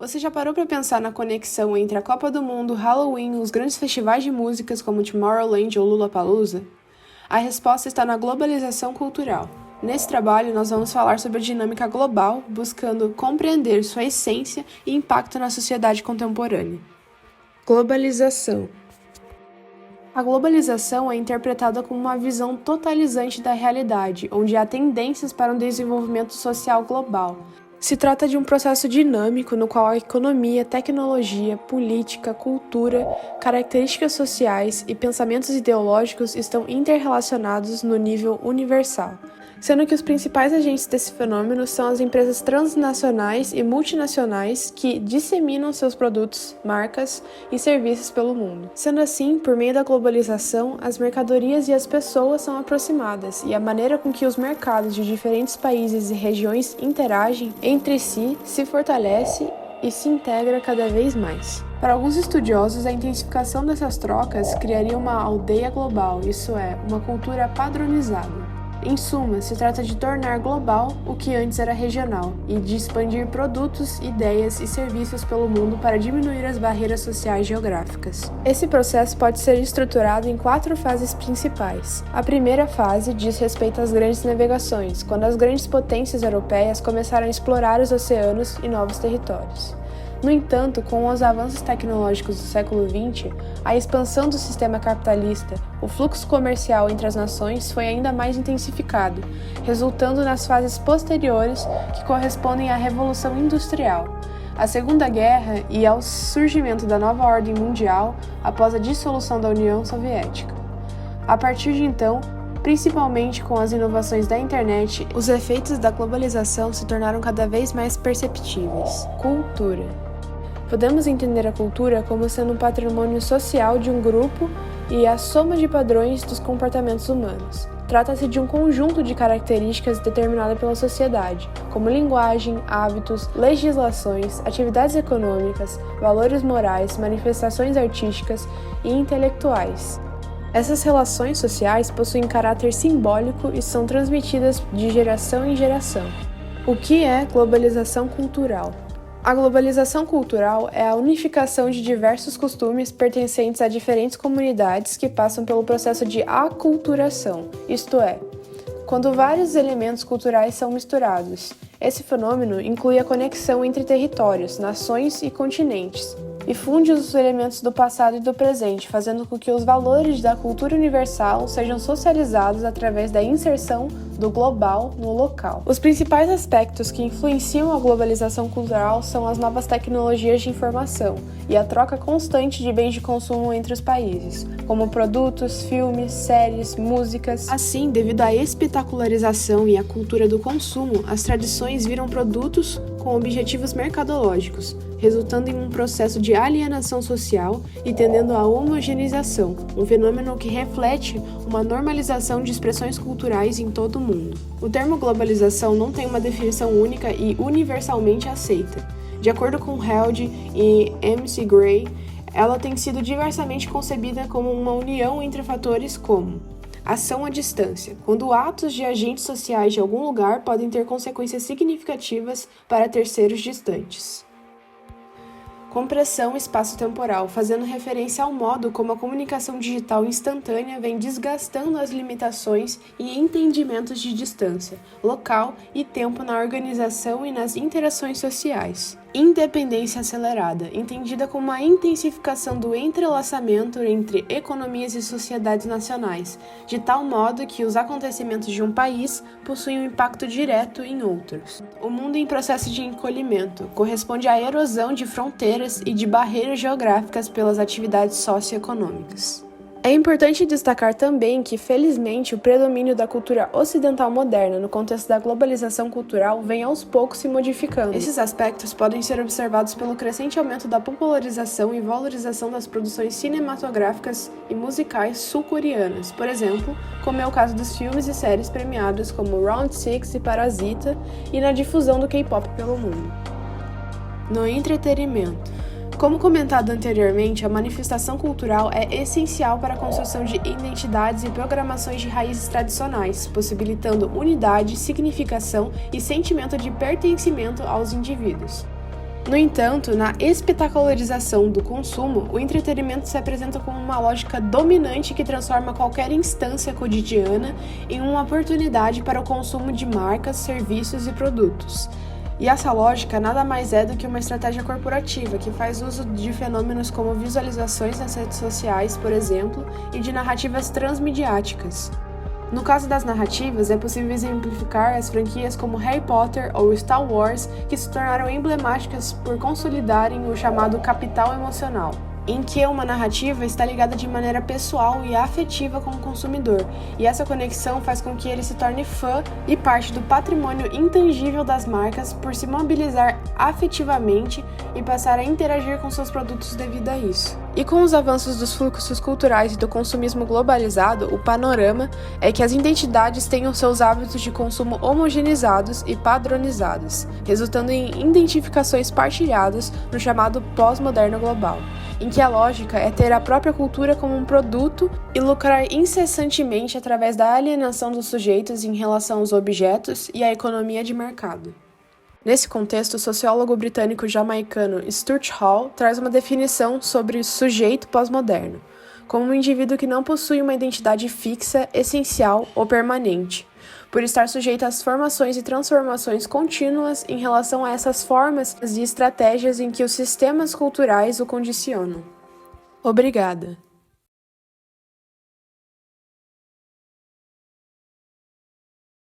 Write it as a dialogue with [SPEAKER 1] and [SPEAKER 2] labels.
[SPEAKER 1] Você já parou para pensar na conexão entre a Copa do Mundo, Halloween e os grandes festivais de músicas como Tomorrowland ou Lollapalooza? A resposta está na globalização cultural. Nesse trabalho, nós vamos falar sobre a dinâmica global, buscando compreender sua essência e impacto na sociedade contemporânea. Globalização. A globalização é interpretada como uma visão totalizante da realidade, onde há tendências para um desenvolvimento social global. Se trata de um processo dinâmico no qual a economia, tecnologia, política, cultura, características sociais e pensamentos ideológicos estão interrelacionados no nível universal, sendo que os principais agentes desse fenômeno são as empresas transnacionais e multinacionais que disseminam seus produtos, marcas e serviços pelo mundo. Sendo assim, por meio da globalização, as mercadorias e as pessoas são aproximadas e a maneira com que os mercados de diferentes países e regiões interagem entre si se fortalece e se integra cada vez mais. Para alguns estudiosos, a intensificação dessas trocas criaria uma aldeia global, isso é, uma cultura padronizada. Em suma, se trata de tornar global o que antes era regional e de expandir produtos, ideias e serviços pelo mundo para diminuir as barreiras sociais geográficas. Esse processo pode ser estruturado em 4 fases principais. A primeira fase diz respeito às grandes navegações, quando as grandes potências europeias começaram a explorar os oceanos e novos territórios. No entanto, com os avanços tecnológicos do século XX, a expansão do sistema capitalista, o fluxo comercial entre as nações foi ainda mais intensificado, resultando nas fases posteriores que correspondem à Revolução Industrial, à Segunda Guerra e ao surgimento da nova ordem mundial após a dissolução da União Soviética. A partir de então, principalmente com as inovações da internet, os efeitos da globalização se tornaram cada vez mais perceptíveis. Cultura. Podemos entender a cultura como sendo um patrimônio social de um grupo e a soma de padrões dos comportamentos humanos. Trata-se de um conjunto de características determinada pela sociedade, como linguagem, hábitos, legislações, atividades econômicas, valores morais, manifestações artísticas e intelectuais. Essas relações sociais possuem caráter simbólico e são transmitidas de geração em geração. O que é globalização cultural? A globalização cultural é a unificação de diversos costumes pertencentes a diferentes comunidades que passam pelo processo de aculturação, isto é, quando vários elementos culturais são misturados. Esse fenômeno inclui a conexão entre territórios, nações e continentes, e funde os elementos do passado e do presente, fazendo com que os valores da cultura universal sejam socializados através da inserção do global no local. Os principais aspectos que influenciam a globalização cultural são as novas tecnologias de informação e a troca constante de bens de consumo entre os países, como produtos, filmes, séries, músicas. Assim, devido à espetacularização e à cultura do consumo, as tradições viram produtos com objetivos mercadológicos, resultando em um processo de alienação social e tendendo à homogeneização, um fenômeno que reflete uma normalização de expressões culturais em todo o mundo. O termo globalização não tem uma definição única e universalmente aceita. De acordo com Held e M.C. Gray, ela tem sido diversamente concebida como uma união entre fatores como ação à distância, quando atos de agentes sociais de algum lugar podem ter consequências significativas para terceiros distantes. Compressão espaço-temporal, fazendo referência ao modo como a comunicação digital instantânea vem desgastando as limitações e entendimentos de distância, local e tempo na organização e nas interações sociais. Independência acelerada, entendida como a intensificação do entrelaçamento entre economias e sociedades nacionais, de tal modo que os acontecimentos de um país possuem um impacto direto em outros. O mundo em processo de encolhimento corresponde à erosão de fronteiras e de barreiras geográficas pelas atividades socioeconômicas. É importante destacar também que, felizmente, o predomínio da cultura ocidental moderna no contexto da globalização cultural vem aos poucos se modificando. Esses aspectos podem ser observados pelo crescente aumento da popularização e valorização das produções cinematográficas e musicais sul-coreanas, por exemplo, como é o caso dos filmes e séries premiados como Round Six e Parasita, e na difusão do K-pop pelo mundo. No entretenimento. Como comentado anteriormente, a manifestação cultural é essencial para a construção de identidades e programações de raízes tradicionais, possibilitando unidade, significação e sentimento de pertencimento aos indivíduos. No entanto, na espetacularização do consumo, o entretenimento se apresenta como uma lógica dominante que transforma qualquer instância cotidiana em uma oportunidade para o consumo de marcas, serviços e produtos. E essa lógica nada mais é do que uma estratégia corporativa que faz uso de fenômenos como visualizações nas redes sociais, por exemplo, e de narrativas transmediáticas. No caso das narrativas, é possível exemplificar as franquias como Harry Potter ou Star Wars, que se tornaram emblemáticas por consolidarem o chamado capital emocional, em que uma narrativa está ligada de maneira pessoal e afetiva com o consumidor, e essa conexão faz com que ele se torne fã e parte do patrimônio intangível das marcas por se mobilizar afetivamente e passar a interagir com seus produtos devido a isso. E com os avanços dos fluxos culturais e do consumismo globalizado, o panorama é que as identidades tenham seus hábitos de consumo homogeneizados e padronizados, resultando em identificações partilhadas no chamado pós-moderno global, em que a lógica é ter a própria cultura como um produto e lucrar incessantemente através da alienação dos sujeitos em relação aos objetos e à economia de mercado. Nesse contexto, o sociólogo britânico jamaicano Stuart Hall traz uma definição sobre o sujeito pós-moderno, como um indivíduo que não possui uma identidade fixa, essencial ou permanente, por estar sujeito às formações e transformações contínuas em relação a essas formas e estratégias em que os sistemas culturais o condicionam. Obrigada!